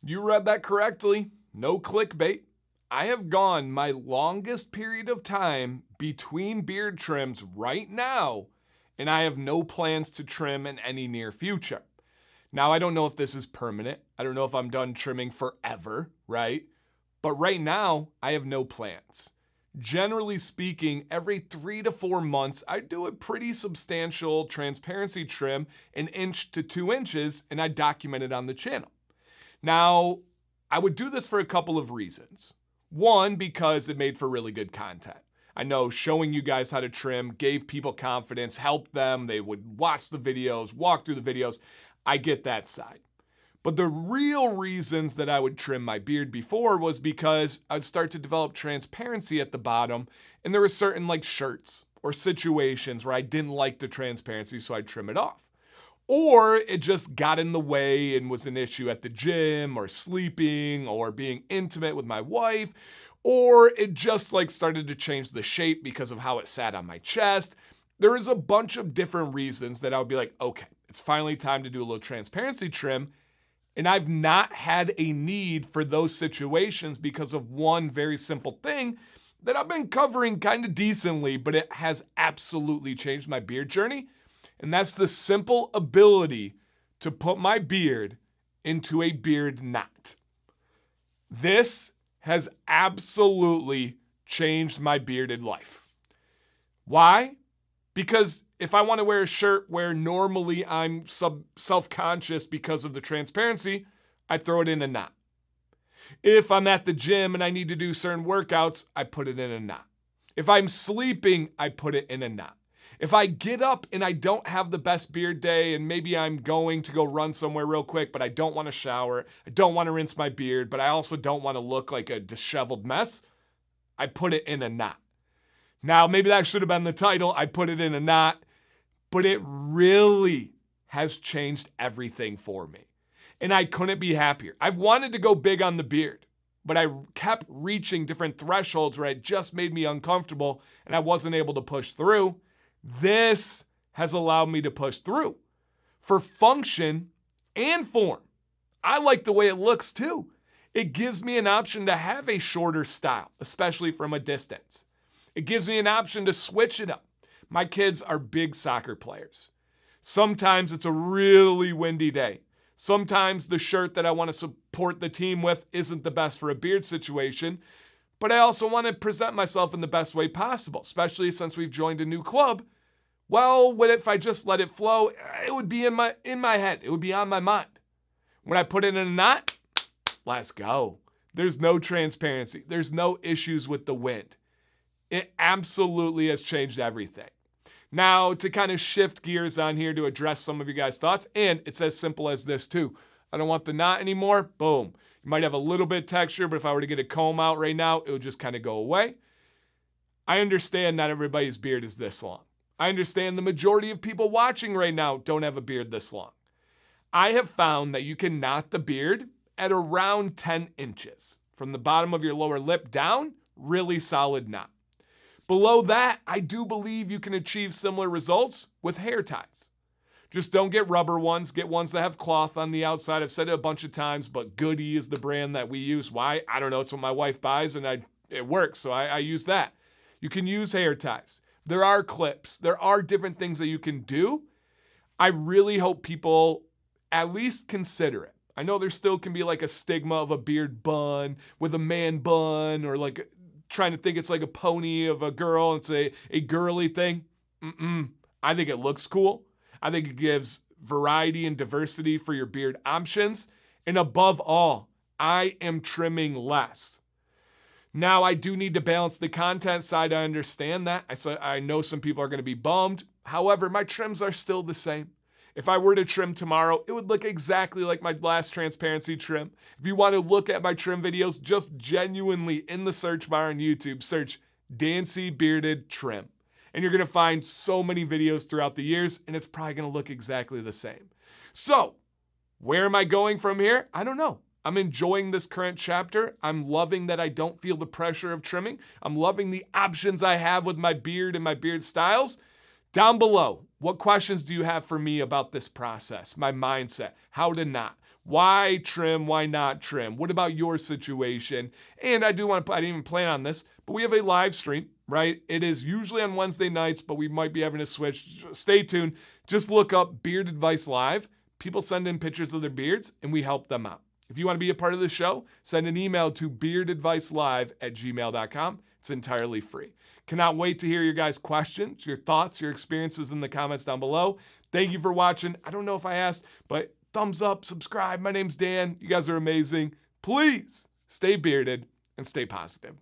You read that correctly. No clickbait. I have gone my longest period of time between beard trims right now, and I have no plans to trim in any near future. Now, I don't know if this is permanent. I don't know if I'm done trimming forever, right? But right now, I have no plans. Generally speaking, every 3 to 4 months, I do a pretty substantial transparency trim, 1 to 2 inches, and I document it on the channel. Now, I would do this for a couple of reasons. One, because it made for really good content. I know showing you guys how to trim gave people confidence, helped them. They would watch the videos, walk through the videos. I get that side. But the real reasons that I would trim my beard before was because I'd start to develop transparency at the bottom, and there were certain like shirts or situations where I didn't like the transparency, so I'd trim it off. Or it just got in the way and was an issue at the gym or sleeping or being intimate with my wife, or it just like started to change the shape because of how it sat on my chest. There was a bunch of different reasons that I would be like, okay, it's finally time to do a little transparency trim. And I've not had a need for those situations because of one very simple thing that I've been covering kind of decently, but it has absolutely changed my beard journey. And that's the simple ability to put my beard into a beard knot. This has absolutely changed my bearded life. Why? Because if I want to wear a shirt where normally I'm self-conscious because of the transparency, I throw it in a knot. If I'm at the gym and I need to do certain workouts, I put it in a knot. If I'm sleeping, I put it in a knot. If I get up and I don't have the best beard day and maybe I'm going to go run somewhere real quick, but I don't want to shower, I don't want to rinse my beard, but I also don't want to look like a disheveled mess, I put it in a knot. Now, maybe that should have been the title, I put it in a knot, but it really has changed everything for me. And I couldn't be happier. I've wanted to go big on the beard, but I kept reaching different thresholds where it just made me uncomfortable and I wasn't able to push through. This has allowed me to push through for function and form. I like the way it looks too. It gives me an option to have a shorter style, especially from a distance. It gives me an option to switch it up. My kids are big soccer players. Sometimes it's a really windy day. Sometimes the shirt that I want to support the team with isn't the best for a beard situation, but I also want to present myself in the best way possible, especially since we've joined a new club. Well, what if I just let it flow? It would be in my head. It would be on my mind. When I put it in a knot, let's go. There's no transparency. There's no issues with the wind. It absolutely has changed everything. Now, to kind of shift gears on here to address some of you guys' thoughts, and it's as simple as this too. I don't want the knot anymore. Boom. You might have a little bit of texture, but if I were to get a comb out right now, it would just kind of go away. I understand not everybody's beard is this long. I understand the majority of people watching right now don't have a beard this long. I have found that you can knot the beard at around 10 inches. From the bottom of your lower lip down, really solid knot. Below that, I do believe you can achieve similar results with hair ties. Just don't get rubber ones. Get ones that have cloth on the outside. I've said it a bunch of times, but Goody is the brand that we use. Why? I don't know. It's what my wife buys, and it works, so I use that. You can use hair ties. There are clips. There are different things that you can do. I really hope people at least consider it. I know there still can be like a stigma of a beard bun with a man bun, or like trying to think it's like a pony of a girl and it's a girly thing. I think it looks cool. I think it gives variety and diversity for your beard options. And above all, I am trimming less. Now, I do need to balance the content side. I understand that. I know some people are going to be bummed. However, my trims are still the same. If I were to trim tomorrow, it would look exactly like my last transparency trim. If you want to look at my trim videos, just genuinely in the search bar on YouTube, search Dancy Bearded Trim. And you're going to find so many videos throughout the years, and it's probably going to look exactly the same. So, where am I going from here? I don't know. I'm enjoying this current chapter. I'm loving that I don't feel the pressure of trimming. I'm loving the options I have with my beard and my beard styles. Down below, What questions do you have for me about this process, my mindset, how to not? Why trim? Why not trim? What about your situation? And I do want to, I didn't even plan on this, but we have a live stream, right? It is usually on Wednesday nights, but we might be having to switch. Stay tuned. Just look up Beard Advice Live. People send in pictures of their beards and we help them out. If you want to be a part of the show, send an email to beardadvicelive@gmail.com. It's entirely free. Cannot wait to hear your guys' questions, your thoughts, your experiences in the comments down below. Thank you for watching. I don't know if I asked, but thumbs up, subscribe. My name's Dan. You guys are amazing. Please stay bearded and stay positive.